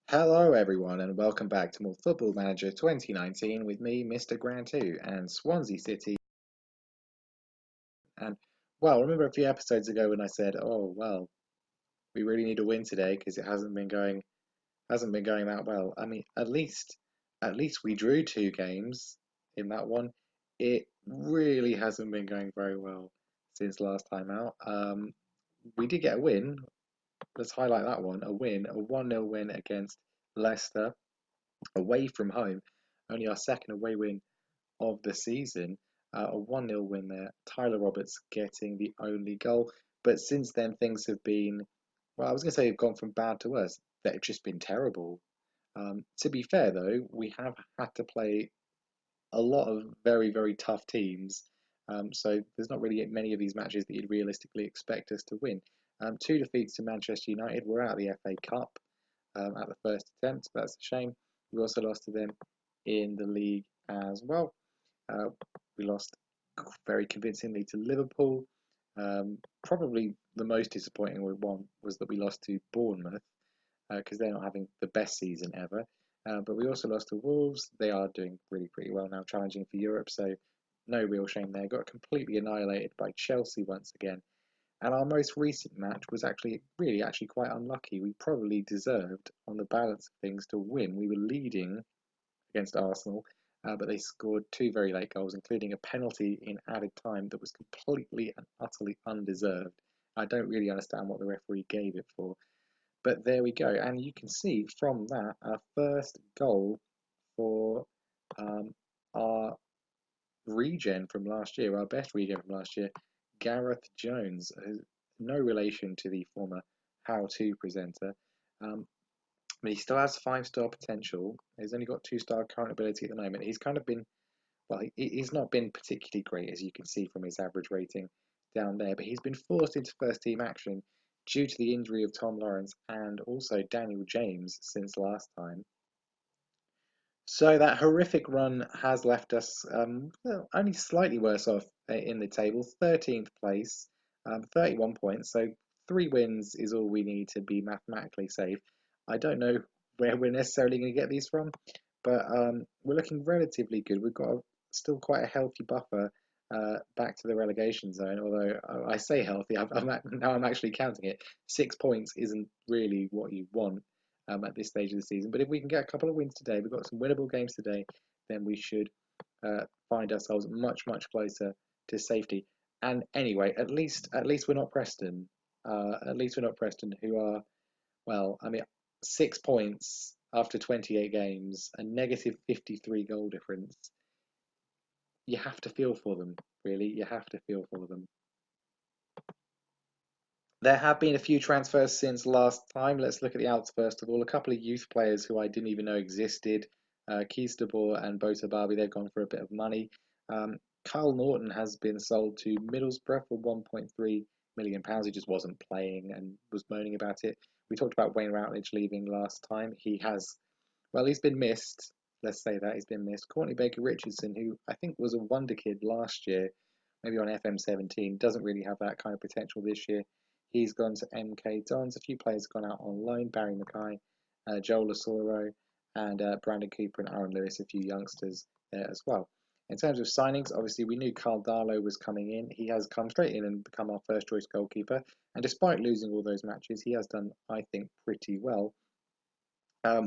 Hello, everyone, and welcome back to more Football Manager 2019 with me, Mr. Grand 2, and Swansea City. And remember a few episodes ago when I said, "Oh, well, we really need a win today because it hasn't been going that well." I mean, at least we drew two games in that one. It really hasn't been going very well since last time out. We did get a win. Let's highlight that one. A win, a 1-0 win against Leicester away from home, only our second away win of the season. A 1-0 win there. Tyler Roberts getting the only goal. But since then, things have been, well, I was going to say they've gone from bad to worse. They've just been terrible. To be fair, though, we have had to play a lot of very, very tough teams. So there's not really many of these matches that you'd realistically expect us to win. Two defeats to Manchester United. We're out of the FA Cup at the first attempt. That's a shame. We also lost to them in the league as well. Uh, we lost very convincingly to Liverpool. Probably the most disappointing one was that we lost to Bournemouth because they're not having the best season ever. But we also lost to Wolves. They are doing really pretty well now, challenging for Europe. So no real shame there. Got completely annihilated by Chelsea once again. And our most recent match was actually quite unlucky. We probably deserved, on the balance of things, to win. We were leading against Arsenal, but they scored two very late goals, including a penalty in added time that was completely and utterly undeserved. I don't really understand what the referee gave it for, but there we go. And you can see from that our first goal for our regen from last year, our best regen from last year, Gareth Jones, no relation to the former How To presenter. But he still has 5-star potential. He's only got 2-star current ability at the moment. He's kind of been, well, he's not been particularly great, as you can see from his average rating down there, but he's been forced into first team action due to the injury of Tom Lawrence and also Daniel James since last time. So that horrific run has left us well, only slightly worse off in the table, 13th place, 31 points. So 3 wins is all we need to be mathematically safe. I don't know where we're necessarily going to get these from, but we're looking relatively good. We've got still quite a healthy buffer back to the relegation zone. Although I say healthy, now I'm actually counting it. 6 points isn't really what you want at this stage of the season. But if we can get a couple of wins today, we've got some winnable games today, then we should find ourselves much, much closer to safety. And anyway, at least we're not Preston. At least we're not Preston, who are, well, I mean, 6 points after 28 games, a negative 53 goal difference. You have to feel for them, really. You have to feel for them. There have been a few transfers since last time. Let's look at the outs first of all. A couple of youth players who I didn't even know existed. Keys de Boer and Bota Barbie, they've gone for a bit of money. Kyle Norton has been sold to Middlesbrough for £1.3 million. He just wasn't playing and was moaning about it. We talked about Wayne Routledge leaving last time. He's been missed. Let's say that he's been missed. Courtney Baker Richardson, who I think was a wonder kid last year, maybe on FM17, doesn't really have that kind of potential this year. He's gone to MK Dons. A few players have gone out on loan. Barry Mackay, Joel Osoro, and Brandon Cooper and Aaron Lewis, a few youngsters there as well. In terms of signings, obviously we knew Carl Darlow was coming in. He has come straight in and become our first choice goalkeeper. And despite losing all those matches, he has done, I think, pretty well.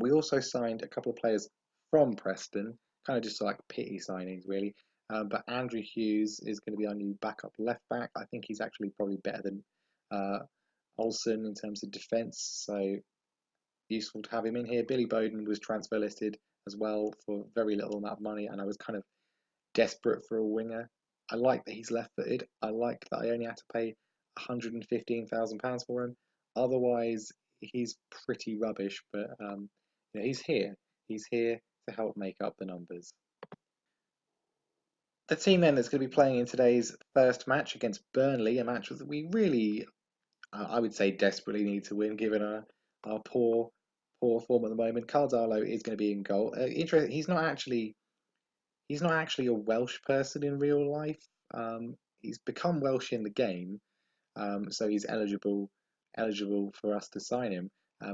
We also signed a couple of players from Preston, kind of just like pity signings, really. But Andrew Hughes is going to be our new backup left back. I think he's actually probably better than uh, Olsen in terms of defence, so useful to have him in here. Billy Bowden was transfer listed as well for very little amount of money, and I was kind of desperate for a winger. I like that he's left-footed. I like that I only had to pay £115,000 for him. Otherwise, he's pretty rubbish, but he's here. He's here to help make up the numbers. The team then that's going to be playing in today's first match against Burnley, a match that we really, I would say, desperately need to win, given our poor form at the moment. Carl Darlow is going to be in goal. He's not actually a Welsh person in real life. He's become Welsh in the game, so he's eligible for us to sign him.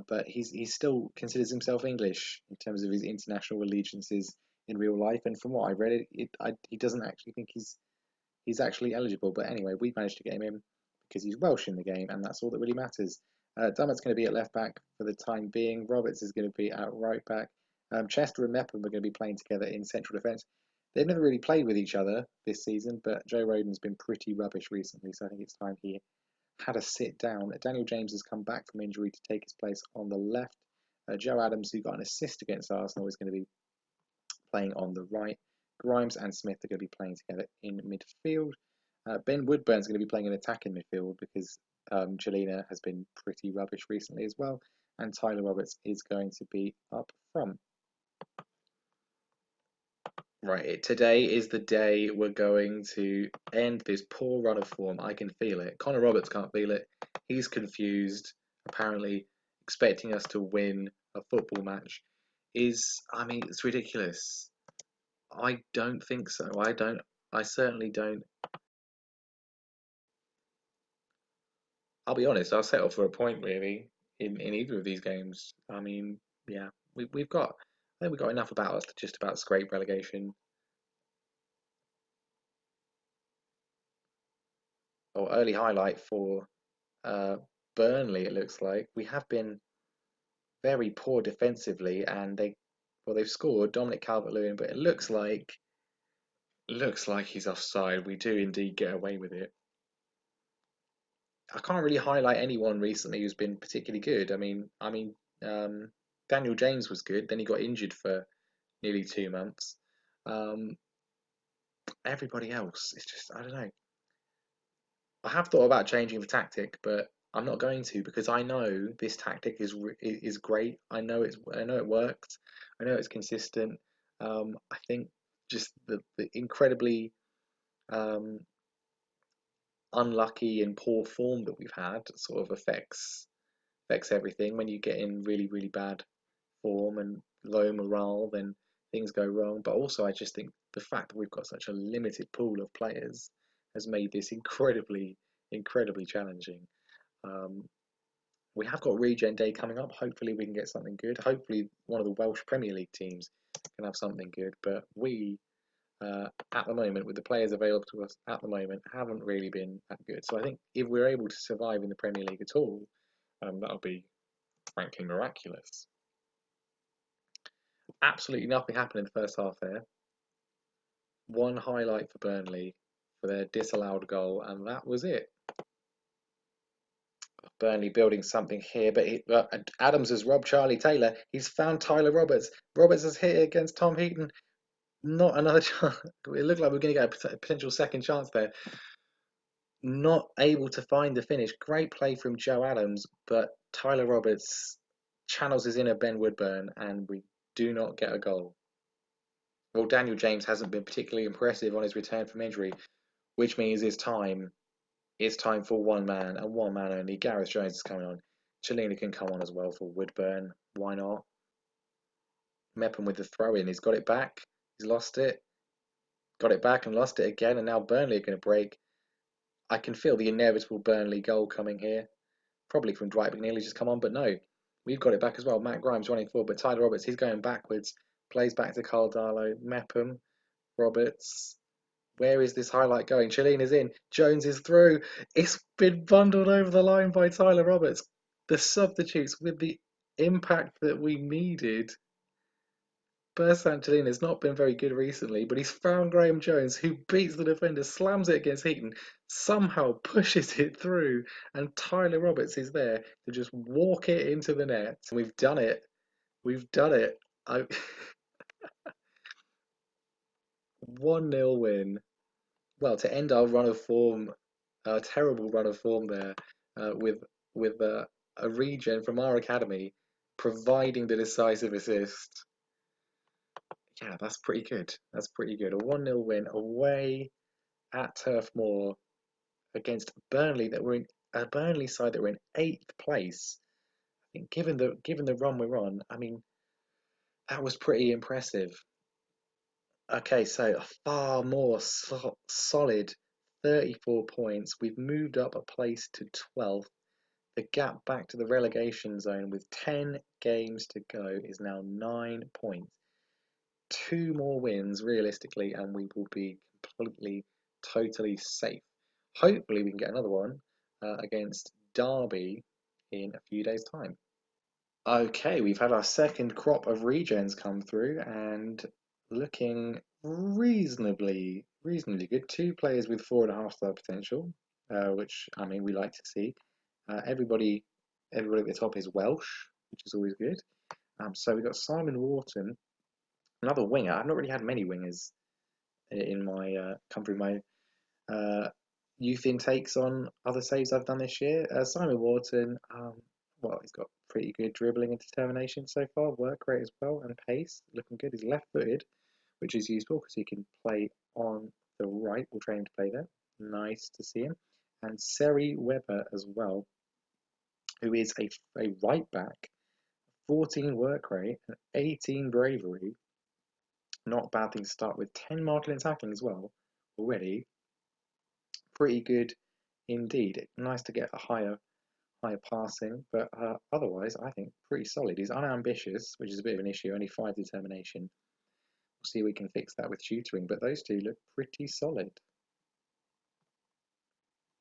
but he still considers himself English in terms of his international allegiances in real life. And from what I read, he doesn't actually think he's actually eligible. But anyway, we managed to get him in because he's Welsh in the game, and that's all that really matters. Dummett's going to be at left back for the time being. Roberts is going to be at right back. Chester and Mepham are going to be playing together in central defence. They've never really played with each other this season, but Joe Rodon's been pretty rubbish recently, so I think it's time he had a sit down. Daniel James has come back from injury to take his place on the left. Joe Adams, who got an assist against Arsenal, is going to be playing on the right. Grimes and Smith are going to be playing together in midfield. Ben Woodburn's going to be playing an attack in midfield because Chelina has been pretty rubbish recently as well. And Tyler Roberts is going to be up front. Right, today is the day we're going to end this poor run of form. I can feel it. Connor Roberts can't feel it. He's confused, apparently expecting us to win a football match I mean, it's ridiculous. I don't think so. I certainly don't. I'll be honest, I'll settle for a point really in either of these games. I mean, yeah, we've got, I think we've got enough about us to just about scrape relegation. Or early highlight for uh, Burnley, it looks like. We have been very poor defensively, and they've scored Dominic Calvert-Lewin, but it looks like he's offside. We do indeed get away with it. I can't really highlight anyone recently who's been particularly good. I mean, Daniel James was good. Then he got injured for nearly 2 months. Um, Everybody else, it's just I don't know. I have thought about changing the tactic, but I'm not going to because I know this tactic is great. I know it works. I know it's consistent. I think just the incredibly um, unlucky and poor form that we've had sort of affects everything. When you get in really bad form and low morale, then things go wrong. But also, I just think the fact that we've got such a limited pool of players has made this incredibly challenging. Um, we have got Regen Day coming up. Hopefully, we can get something good. Hopefully, one of the Welsh Premier League teams can have something good. But at the moment, with the players available to us at the moment, haven't really been that good. So I think if we're able to survive in the Premier League at all, that'll be frankly miraculous. Absolutely nothing happened in the first half there. One highlight for Burnley for their disallowed goal, and that was it. Burnley building something here, but Adams has robbed Charlie Taylor. He's found Tyler Roberts. Roberts has hit it against Tom Heaton. Not another chance. It looked like we're going to get a potential second chance there. Not able to find the finish. Great play from Joe Adams, but Tyler Roberts channels his inner Ben Woodburn, and we do not get a goal. Well, Daniel James hasn't been particularly impressive on his return from injury, which means it's time for one man and one man only. Gareth Jones is coming on. Chelina can come on as well for Woodburn. Why not? Mepham with the throw in. He's got it back. He's lost it. Got it back and lost it again. And now Burnley are going to break. I can feel the inevitable Burnley goal coming here. Probably from Dwight McNeely just come on, but no. We've got it back as well. Matt Grimes running forward, but Tyler Roberts, he's going backwards. Plays back to Carl Darlow. Mepham. Roberts. Where is this highlight going? Chiellini is in. Jones is through. It's been bundled over the line by Tyler Roberts. The substitutes with the impact that we needed. Bertrand Chiellini has not been very good recently, but he's found Graham Jones, who beats the defender, slams it against Heaton, somehow pushes it through, and Tyler Roberts is there to just walk it into the net. We've done it. We've done it. 1-0 win. Well, to end our run of form, a terrible run of form there, with a regen from our academy providing the decisive assist. Yeah, that's pretty good. That's pretty good. A 1-0 win away at Turf Moor against Burnley that were in a Burnley side that were in eighth place. I think given the run we're on, I mean that was pretty impressive. Okay, so a far more solid 34 points. We've moved up a place to 12th. The gap back to the relegation zone with 10 games to go is now 9 points. 2 more wins realistically, and we will be completely, totally safe. Hopefully, we can get another one against Derby in a few days' time. Okay, we've had our second crop of regens come through and looking reasonably good. 2 players with 4.5 star potential, which I mean we like to see. Everybody at the top is Welsh, which is always good. So we've got Simon Wharton, another winger. I've not really had many wingers in my come through my youth intakes on other saves I've done this year. Simon Wharton, well, he's got pretty good dribbling and determination so far, work rate as well, and pace, looking good. He's left-footed, which is useful because he can play on the right. We'll train him to play there. Nice to see him. And Seri Weber as well, who is a right back, 14 work rate and 18 bravery. Not a bad thing to start with. 10 marking and tackling as well already. Pretty good indeed. Nice to get a higher passing, but otherwise I think pretty solid. He's unambitious, which is a bit of an issue, only 5 determination. We'll see if we can fix that with tutoring, but those two look pretty solid.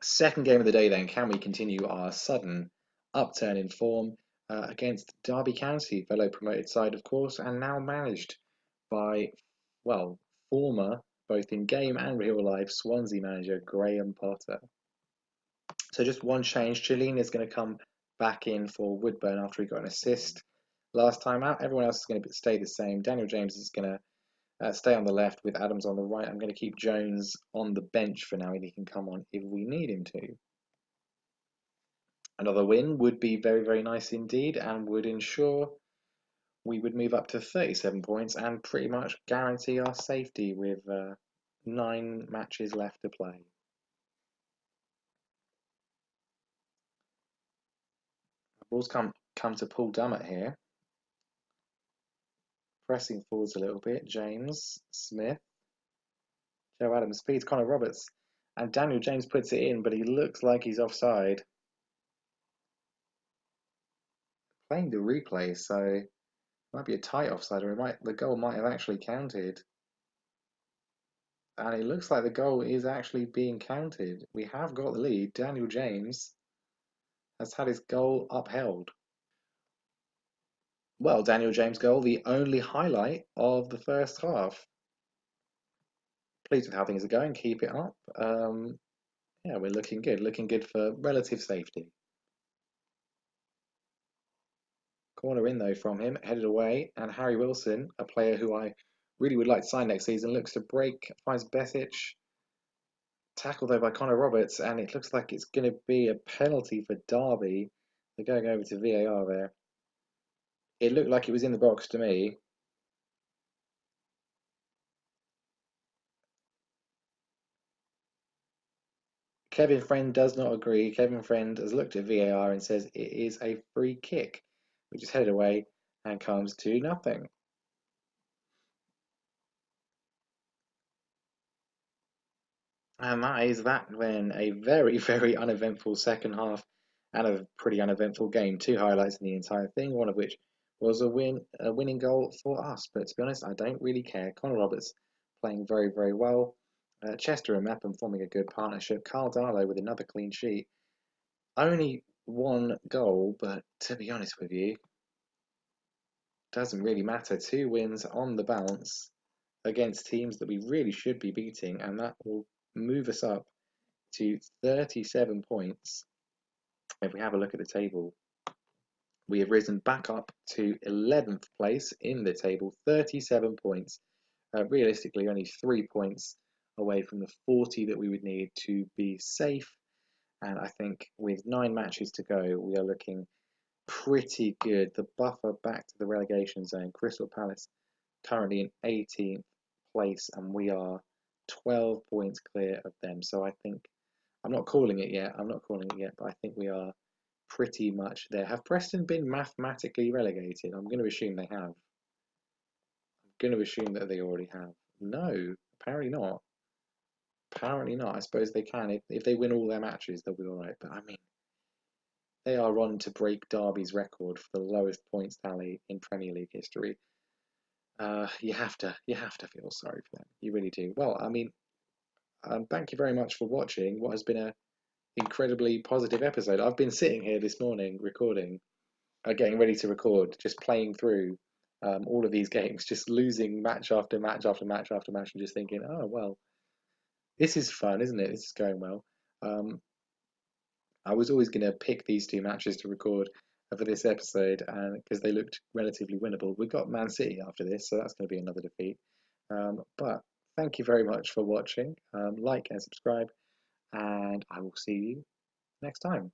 Second game of the day then, can we continue our sudden upturn in form against Derby County, fellow promoted side of course, and now managed by, well, former, both in game and real life, Swansea manager Graham Potter. So just one change. Chiellini is going to come back in for Woodburn after he got an assist last time out. Everyone else is going to stay the same. Daniel James is going to stay on the left with Adams on the right. I'm going to keep Jones on the bench for now, and he can come on if we need him to. Another win would be very, very nice indeed, and would ensure we would move up to 37 points and pretty much guarantee our safety with 9 matches left to play. Ball's come to Paul Dummett here. Pressing forwards a little bit. James, Smith, Joe Adams speeds Connor Roberts. And Daniel James puts it in, but he looks like he's offside. Playing the replay, so it might be a tight offside, or the goal might have actually counted. And it looks like the goal is actually being counted. We have got the lead. Daniel James has had his goal upheld. Well, Daniel James' goal, the only highlight of the first half. Pleased with how things are going. Keep it up. Yeah, we're looking good for relative safety. Corner in though from him, headed away, and Harry Wilson, a player who I really would like to sign next season, looks to break, finds Besic, tackled though by Connor Roberts, and it looks like it's going to be a penalty for Derby. They're going over to VAR there. It looked like it was in the box to me. Kevin Friend does not agree. Kevin Friend has looked at VAR and says it is a free kick, which is headed away and comes to nothing. And that is that then. A very, very uneventful second half and a pretty uneventful game. 2 highlights in the entire thing, one of which was a winning goal for us. But to be honest, I don't really care. Connor Roberts playing very, very well. Chester and Mepham forming a good partnership. Carl Darlow with another clean sheet. Only 1 goal, but to be honest with you, doesn't really matter. 2 wins on the bounce against teams that we really should be beating, and that will move us up to 37 points. If we have a look at the table, we have risen back up to 11th place in the table, 37 points. Realistically, only 3 points away from the 40 that we would need to be safe. And I think with 9 matches to go, we are looking pretty good. The buffer back to the relegation zone. Crystal Palace currently in 18th place, and we are 12 points clear of them. So I think I'm not calling it yet. But I think we are pretty much there. Have Preston been mathematically relegated? I'm going to assume they have. I'm going to assume that they already have. No, apparently not. Apparently not. I suppose they can. If they win all their matches, they'll be all right. But I mean, they are on to break Derby's record for the lowest points tally in Premier League history. You have to feel sorry for them. You really do. Well, I mean, thank you very much for watching what has been a incredibly positive episode. I've been sitting here this morning recording, getting ready to record, just playing through all of these games, just losing match after match after match after match, and just thinking, oh well, this is fun, isn't it? This is going well. Um, I was always going to pick these two matches to record for this episode, and because they looked relatively winnable. We got Man City after this, so that's going to be another defeat. But thank you very much for watching. Like and subscribe, and I will see you next time.